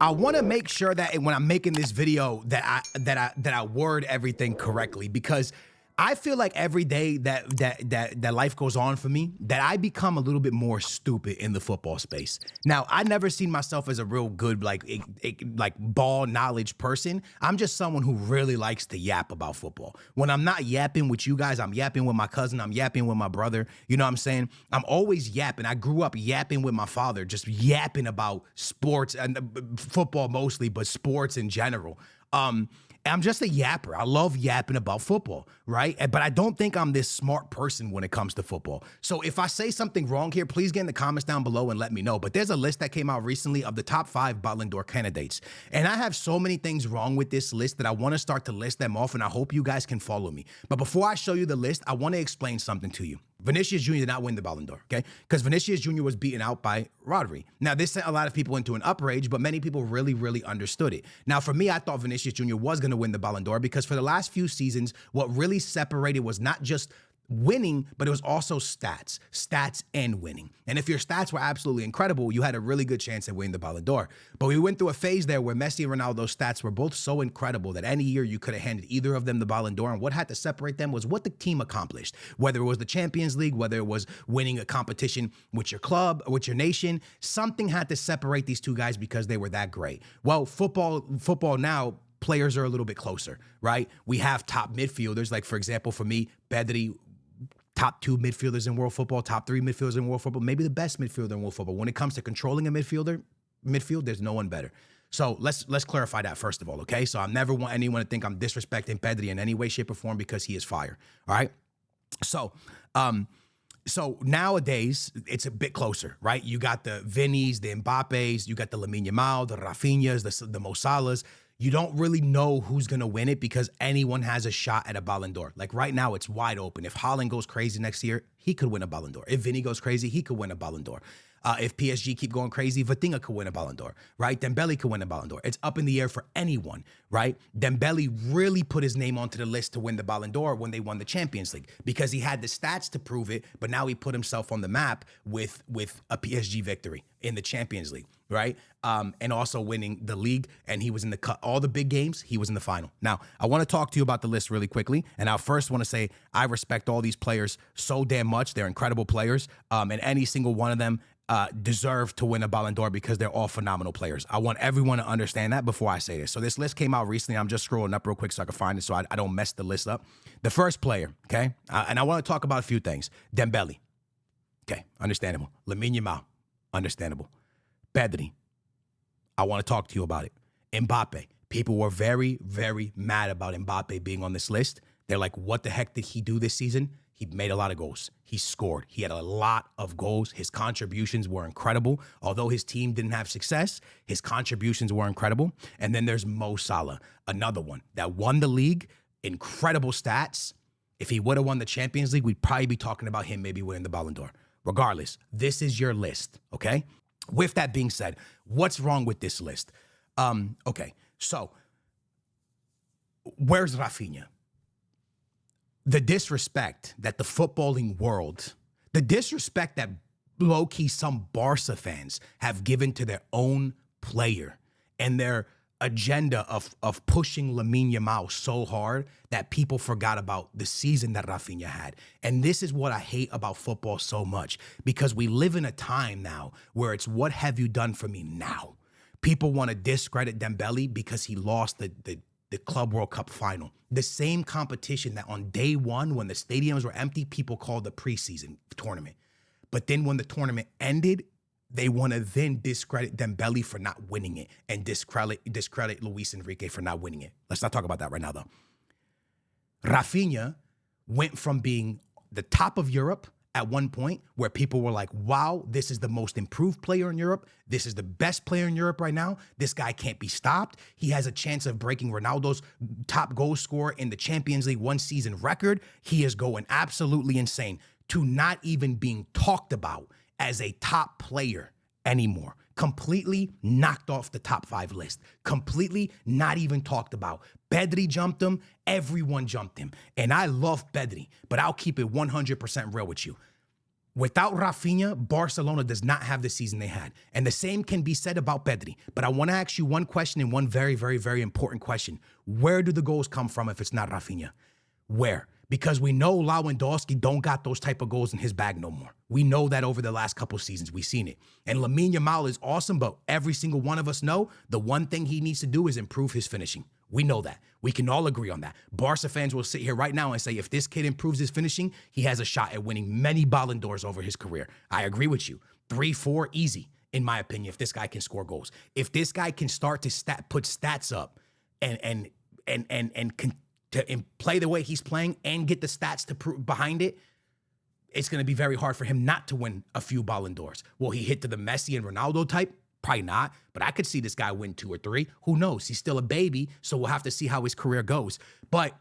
I want to make sure that when I'm making this video that I word everything correctly, because I feel like every day that life goes on for me, that I become a little bit more stupid in the football space. Now, I never seen myself as a real good like ball knowledge person. I'm just someone who really likes to yap about football. When I'm not yapping with you guys, I'm yapping with my cousin, I'm yapping with my brother. You know what I'm saying? I'm always yapping. I grew up yapping with my father, just yapping about sports and football mostly, but sports in general. I'm just a yapper. I love yapping about football, right? But I don't think I'm this smart person when it comes to football. So if I say something wrong here, please get in the comments down below and let me know. But there's a list that came out recently of the top 5 Ballon d'Or candidates. And I have so many things wrong with this list that I want to start to list them off, and I hope you guys can follow me. But before I show you the list, I want to explain something to you. Vinicius Jr. did not win the Ballon d'Or, okay? Because Vinicius Jr. was beaten out by Rodri. Now, this sent a lot of people into an outrage, but many people really, really understood it. Now, for me, I thought Vinicius Jr. was going to win the Ballon d'Or because for the last few seasons, what really separated was not just winning, but it was also stats and winning. And if your stats were absolutely incredible, you had a really good chance at winning the Ballon d'Or. But we went through a phase there where Messi and Ronaldo's stats were both so incredible that any year you could have handed either of them the Ballon d'Or. And what had to separate them was what the team accomplished, whether it was the Champions League, whether it was winning a competition with your club, with your nation. Something had to separate these two guys because they were that great. Well, football now, players are a little bit closer, right? We have top midfielders, like for example, for me, Pedri, top 2 midfielders in world football, top 3 midfielders in world football, maybe the best midfielder in world football. When it comes to controlling a midfield, there's no one better. So let's clarify that first of all, okay? So I never want anyone to think I'm disrespecting Pedri in any way, shape, or form because he is fire, all right? So nowadays, it's a bit closer, right? You got the Vinnies, the Mbappes, you got the Lamine Yamal, the Raphinhas, the Mo Salahs. You don't really know who's going to win it because anyone has a shot at a Ballon d'Or. Like right now, it's wide open. If Haaland goes crazy next year, he could win a Ballon d'Or. If Vinny goes crazy, he could win a Ballon d'Or. If PSG keep going crazy, Raphinha could win a Ballon d'Or, right? Dembele could win a Ballon d'Or. It's up in the air for anyone, right? Dembele really put his name onto the list to win the Ballon d'Or when they won the Champions League because he had the stats to prove it, but now he put himself on the map with a PSG victory in the Champions League, right? And also winning the league, and he was in all the big games, he was in the final. Now, I want to talk to you about the list really quickly, and I first want to say I respect all these players so damn much. They're incredible players, and any single one of them deserve to win a Ballon d'Or because they're all phenomenal players. I want everyone to understand that before I say this. So this list came out recently. I'm just scrolling up real quick so I can find it so I don't mess the list up. The first player, okay? And I want to talk about a few things. Dembele, okay, understandable. Lamine Yamal, understandable. Pedri, I want to talk to you about it. Mbappe, people were very, very mad about Mbappe being on this list. They're like, what the heck did he do this season? He made a lot of goals. He scored. He had a lot of goals. His contributions were incredible. Although his team didn't have success, his contributions were incredible. And then there's Mo Salah, another one that won the league, incredible stats. If he would have won the Champions League, we'd probably be talking about him maybe winning the Ballon d'Or. Regardless, this is your list, okay? With that being said, what's wrong with this list? Okay, so where's Raphinha? The disrespect that the footballing world, the disrespect that low-key some Barca fans have given to their own player and their agenda of pushing Lamine Yamal so hard that people forgot about the season that Raphinha had. And this is what I hate about football so much, because we live in a time now where it's what have you done for me now? People want to discredit Dembele because he lost the Club World Cup final. The same competition that on day one, when the stadiums were empty, people called the preseason tournament. But then when the tournament ended, they want to then discredit Dembele for not winning it and discredit Luis Enrique for not winning it. Let's not talk about that right now, though. Raphinha went from being the top of Europe at one point where people were like, wow, this is the most improved player in Europe. This is the best player in Europe right now. This guy can't be stopped. He has a chance of breaking Ronaldo's top goal scorer in the Champions League one season record. He is going absolutely insane, to not even being talked about as a top player anymore. Completely knocked off the top 5 list. Completely not even talked about. Pedri jumped him. Everyone jumped him. And I love Pedri, but I'll keep it 100% real with you. Without Raphinha, Barcelona does not have the season they had. And the same can be said about Pedri. But I want to ask you one question, and one very, very, very important question. Where do the goals come from if it's not Raphinha? Where? Because we know Lewandowski don't got those type of goals in his bag no more. We know that over the last couple seasons. We've seen it. And Lamine Yamal is awesome, but every single one of us know the one thing he needs to do is improve his finishing. We know that. We can all agree on that. Barca fans will sit here right now and say, if this kid improves his finishing, he has a shot at winning many Ballon d'Ors over his career. I agree with you. 3, 4, easy, in my opinion, if this guy can score goals. If this guy can start to put stats up and play the way he's playing and get the stats to prove behind it, it's going to be very hard for him not to win a few Ballon d'Ors. Will he hit to the Messi and Ronaldo type? Probably not, but I could see this guy win 2 or 3. Who knows? He's still a baby, so we'll have to see how his career goes. But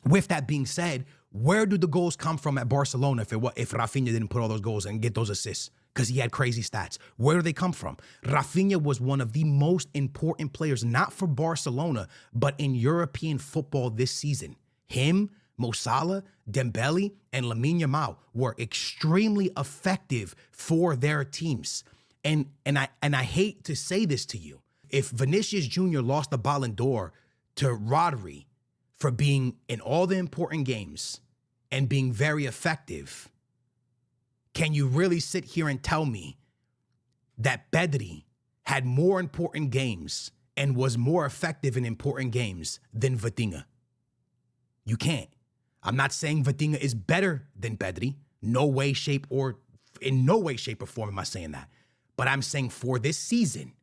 with that being said, where do the goals come from at Barcelona if Raphinha didn't put all those goals and get those assists? Because he had crazy stats. Where do they come from? Raphinha was one of the most important players, not for Barcelona, but in European football this season. Him, Mo Salah, Dembele, and Lamine Yamal were extremely effective for their teams. And I hate to say this to you. If Vinicius Jr. lost the Ballon d'Or to Rodri for being in all the important games and being very effective, can you really sit here and tell me that Pedri had more important games and was more effective in important games than Vitinha? You can't. I'm not saying Vitinha is better than Pedri. In no way, shape, or form am I saying that. But I'm saying for this season,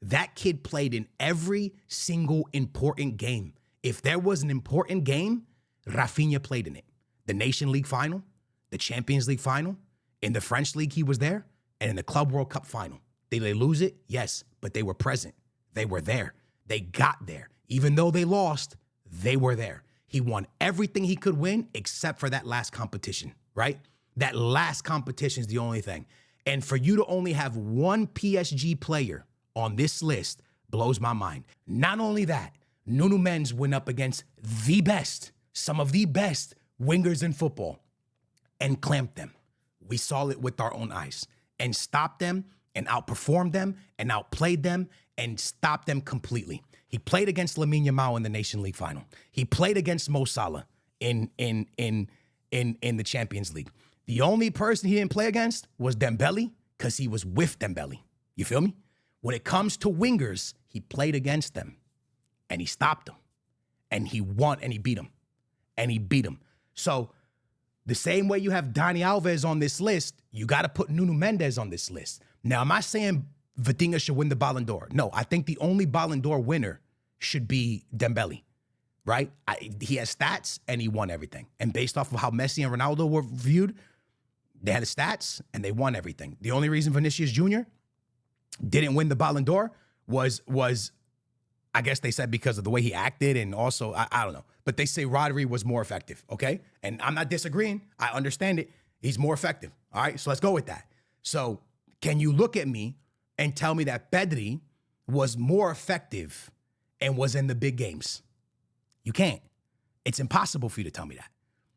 that kid played in every single important game. If there was an important game, Raphinha played in it. The Nation League final, the Champions League final, in the French League he was there, and in the Club World Cup final. Did they lose it? Yes, but they were present. They were there. They got there. Even though they lost, they were there. He won everything he could win except for that last competition, right? That last competition is the only thing. And for you to only have one PSG player on this list blows my mind. Not only that, Nuno Mendes went up against the best, some of the best wingers in football and clamped them. We saw it with our own eyes and stopped them and outperformed them and outplayed them and stopped them completely. He played against Lamine Yamal in the Nation League final. He played against Mo Salah in the Champions League. The only person he didn't play against was Dembele because he was with Dembele. You feel me? When it comes to wingers, he played against them and he stopped them and he won and he beat them and he beat them. So the same way you have Dani Alves on this list, you got to put Nuno Mendes on this list. Now, am I saying Vitinha should win the Ballon d'Or? No, I think the only Ballon d'Or winner should be Dembele, right? He has stats and he won everything. And based off of how Messi and Ronaldo were viewed, they had the stats and they won everything. The only reason Vinicius Jr. didn't win the Ballon d'Or was I guess they said because of the way he acted and also, I don't know. But they say Rodri was more effective, okay? And I'm not disagreeing. I understand it. He's more effective, all right? So let's go with that. So can you look at me and tell me that Pedri was more effective and was in the big games? You can't. It's impossible for you to tell me that.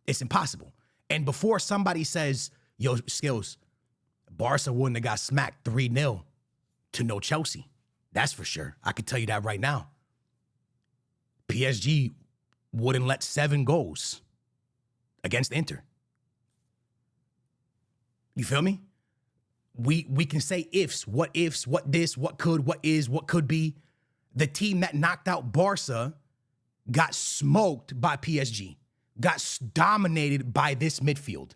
It's impossible. And before somebody says, yo, Skills, Barca wouldn't have got smacked 3-0 to no Chelsea. That's for sure. I can tell you that right now. PSG wouldn't let 7 goals against Inter. You feel me? We can say ifs, what this, what could, what is, what could be. The team that knocked out Barca got smoked by PSG, got dominated by this midfield.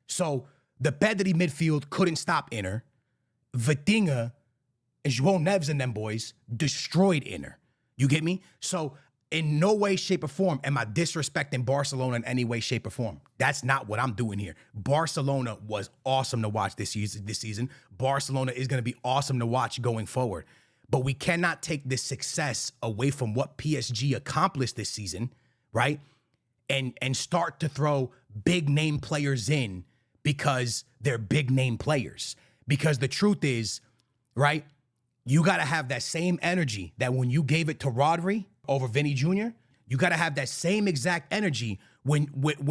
So the Pedri midfield couldn't stop Inter. Vitinha and João Neves and them boys destroyed Inter. You get me? So in no way, shape, or form am I disrespecting Barcelona in any way, shape, or form. That's not what I'm doing here. Barcelona was awesome to watch this season. Barcelona is going to be awesome to watch going forward. But we cannot take this success away from what PSG accomplished this season, right? And start to throw big name players in because they're big name players. Because the truth is, right, you got to have that same energy that when you gave it to Rodri over Vinny Jr., you got to have that same exact energy when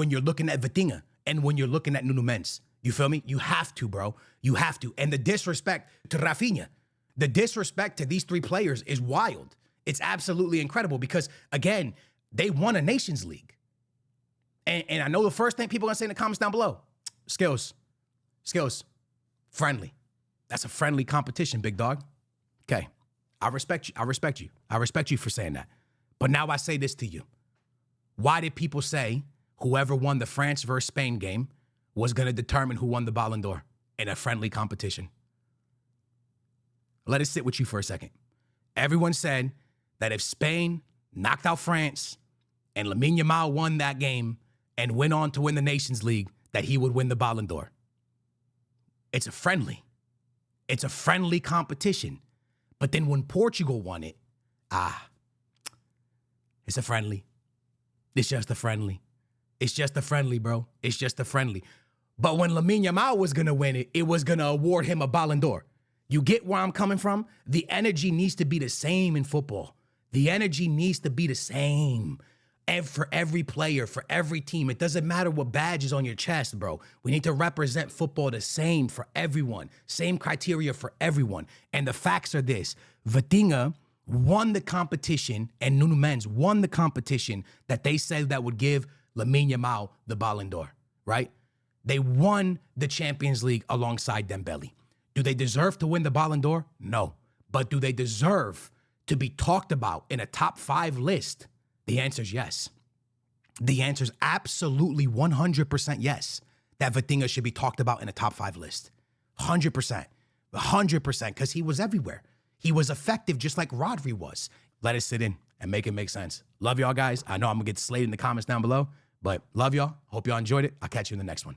you're looking at Vitinha and when you're looking at Nuno Mendes. You feel me? You have to, bro. You have to. And the disrespect to Raphinha, the disrespect to these three players is wild. It's absolutely incredible because, again, they won a Nations League. And I know the first thing people are going to say in the comments down below, skills, friendly. That's a friendly competition, big dog. Okay, I respect you. I respect you. I respect you for saying that. But now I say this to you. Why did people say whoever won the France versus Spain game was going to determine who won the Ballon d'Or in a friendly competition? Let it sit with you for a second. Everyone said that if Spain knocked out France and Lamine Yamal won that game and went on to win the Nations League, that he would win the Ballon d'Or. It's a friendly. It's a friendly competition. But then when Portugal won it, it's a friendly. It's just a friendly. It's just a friendly, bro. It's just a friendly. But when Lamine Yamal was going to win it, it was going to award him a Ballon d'Or. You get where I'm coming from? The energy needs to be the same in football. The energy needs to be the same. And for every player, for every team. It doesn't matter what badge is on your chest, bro. We need to represent football the same for everyone. Same criteria for everyone. And the facts are this. Raphinha won the competition and Nuno Mendes won the competition that they said that would give Lamine Yamal the Ballon d'Or, right? They won the Champions League alongside Dembele. Do they deserve to win the Ballon d'Or? No. But do they deserve to be talked about in a top 5 list? The answer is yes. The answer is absolutely 100% yes, that Raphinha should be talked about in a top 5 list. 100%. 100%, because he was everywhere. He was effective just like Rodri was. Let it sit in and make it make sense. Love y'all, guys. I know I'm going to get slayed in the comments down below, but love y'all. Hope y'all enjoyed it. I'll catch you in the next one.